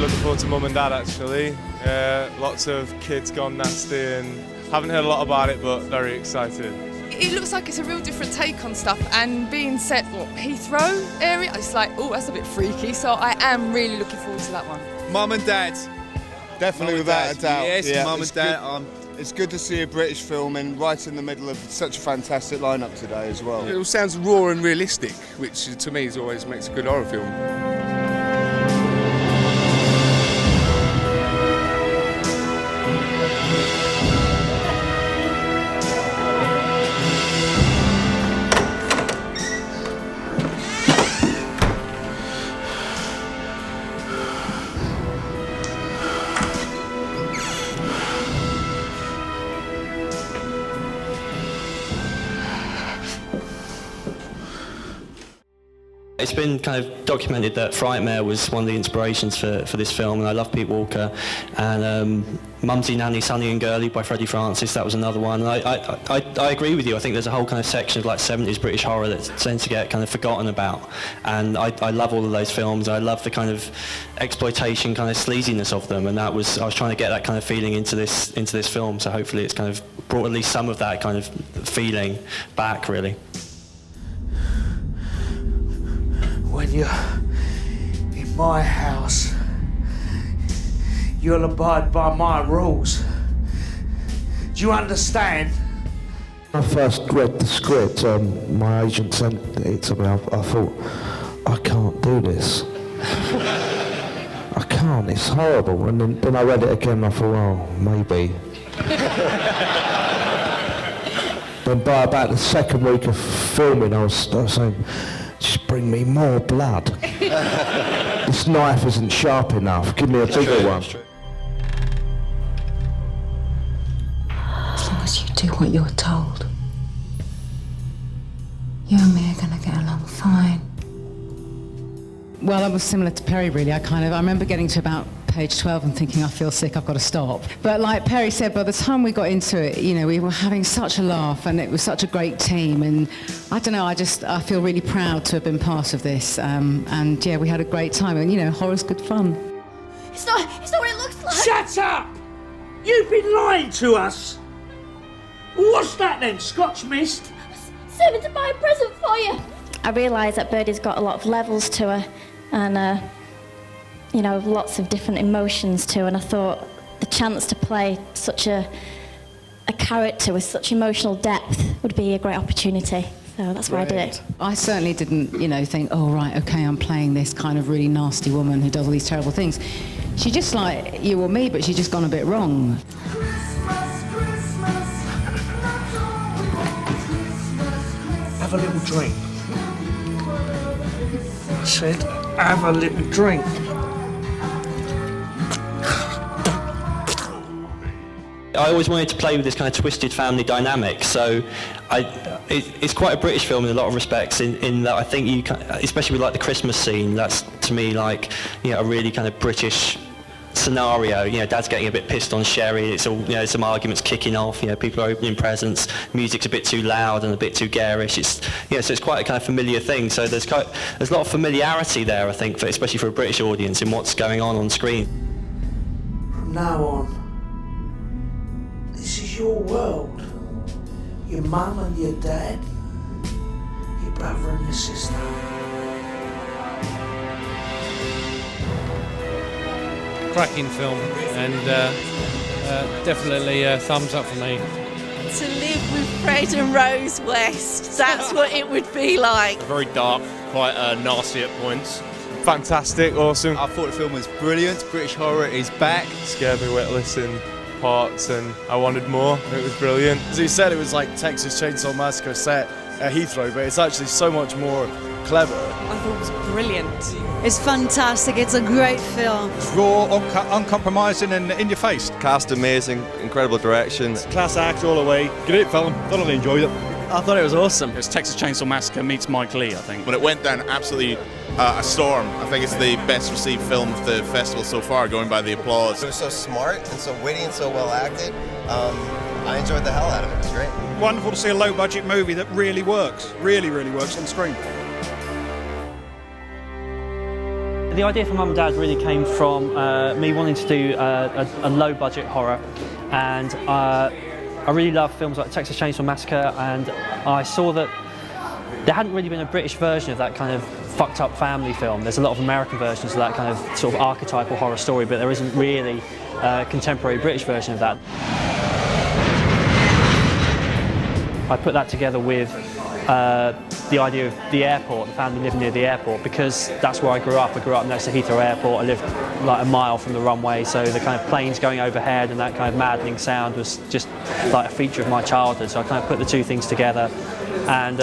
looking forward to Mum and Dad, actually. Lots of kids gone nasty and haven't heard a lot about it, but very excited. It looks like it's a real different take on stuff, and being set, Heathrow area, it's like, oh, that's a bit freaky, so I am really looking forward to that one. Mum and Dad. Definitely, without a doubt. Yes, yeah, Mum and Dad. It's good to see a British film and right in the middle of such a fantastic lineup today as well. It all sounds raw and realistic, which to me always makes a good horror film. It's been kind of documented that Frightmare was one of the inspirations for this film, and I love Pete Walker. And Mumsy, Nanny, Sonny and Girlie by Freddie Francis, that was another one. And I agree with you. I think there's a whole kind of section of like 70s British horror that tends to get kind of forgotten about. And I love all of those films. I love the kind of exploitation kind of sleaziness of them, and I was trying to get that kind of feeling into this film. So hopefully it's kind of brought at least some of that kind of feeling back, really. When you're in my house, you'll abide by my rules. Do you understand? When I first read the script, my agent sent it to me. I thought, I can't do this. I can't, it's horrible. And then I read it again and I thought, oh, maybe. Then by about the second week of filming, I was saying, just bring me more blood. This knife isn't sharp enough. Give me a bigger one. As long as you do what you're told, you and me are going to get along fine. Well, I was similar to Perry, really. I remember getting to about page 12 and thinking, I feel sick, I've got to stop. But like Perry said, by the time we got into it, you know, we were having such a laugh and it was such a great team. And I don't know, I feel really proud to have been part of this. And yeah, we had a great time. And you know, horror's good fun. It's not what it looks like. Shut up! You've been lying to us. What's that then, Scotch mist? Saving to buy a present for you. I realised that Birdie's got a lot of levels to her and you know, lots of different emotions too, and I thought the chance to play such a character with such emotional depth would be a great opportunity. So that's why I did it. I certainly didn't, you know, think, oh right, okay, I'm playing this kind of really nasty woman who does all these terrible things. She just like you or me, but she's just gone a bit wrong. Have a little drink. I said, have a little drink. I always wanted to play with this kind of twisted family dynamic, so it's quite a British film in a lot of respects in that I think you can, especially with like the Christmas scene, that's to me like, you know, a really kind of British scenario. You know, Dad's getting a bit pissed on Sherry, it's all, you know, some arguments kicking off, you know, people are opening presents, music's a bit too loud and a bit too garish. It's, you know, so it's quite a kind of familiar thing, so there's a lot of familiarity there, I think, especially for a British audience in what's going on screen. From now on, this is your world. Your mum and your dad, your brother and your sister. Cracking film, and definitely a thumbs up for me. To live with Fred and Rose West, that's what it would be like. Very dark, quite nasty at points. Fantastic, awesome. I thought the film was brilliant. British horror is back. Scared me witless in parts and I wanted more. It was brilliant. As you said, it was like Texas Chainsaw Massacre set at Heathrow, but it's actually so much more clever. I thought it was brilliant. It's fantastic, it's a great film. It's raw, uncompromising and in your face. Cast amazing, incredible direction. Class act all the way. Great film, thoroughly enjoyed it. I thought it was awesome. It was Texas Chainsaw Massacre meets Mike Leigh, I think. When it went down, absolutely a storm. I think it's the best received film of the festival so far, going by the applause. It was so smart and so witty and so well acted. I enjoyed the hell out of it. It was great. Wonderful to see a low-budget movie that really works on screen. The idea for Mum and Dad really came from me wanting to do a low-budget horror, and I really love films like Texas Chainsaw Massacre, and I saw that there hadn't really been a British version of that kind of fucked up family film. There's a lot of American versions of that kind of sort of archetypal horror story, but there isn't really a contemporary British version of that. I put that together with the idea of the airport, the family living near the airport, because that's where I grew up. I grew up next to Heathrow Airport. I lived like a mile from the runway, so the kind of planes going overhead and that kind of maddening sound was just like a feature of my childhood. So I kind of put the two things together, and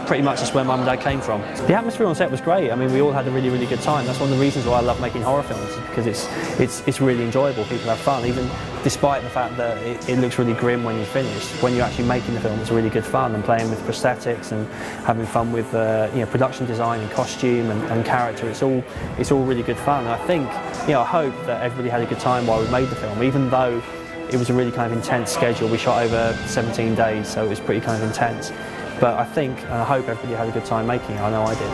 pretty much that's where Mum and Dad came from. The atmosphere on set was great. I mean, we all had a really, really good time. That's one of the reasons why I love making horror films, because it's really enjoyable. People have fun, even despite the fact that it looks really grim when you finish. When you're actually making the film, it's really good fun, and playing with prosthetics and having fun with production design and costume and character. It's all really good fun. And I think, I hope that everybody had a good time while we made the film, even though it was a really kind of intense schedule. We shot over 17 days, so it was pretty kind of intense. But I think and I hope everybody had a good time making it. I know I did.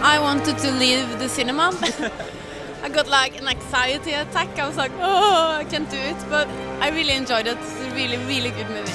I wanted to leave the cinema. I got like an anxiety attack. I was like, oh, I can't do it. But I really enjoyed it. It's a really, really good movie.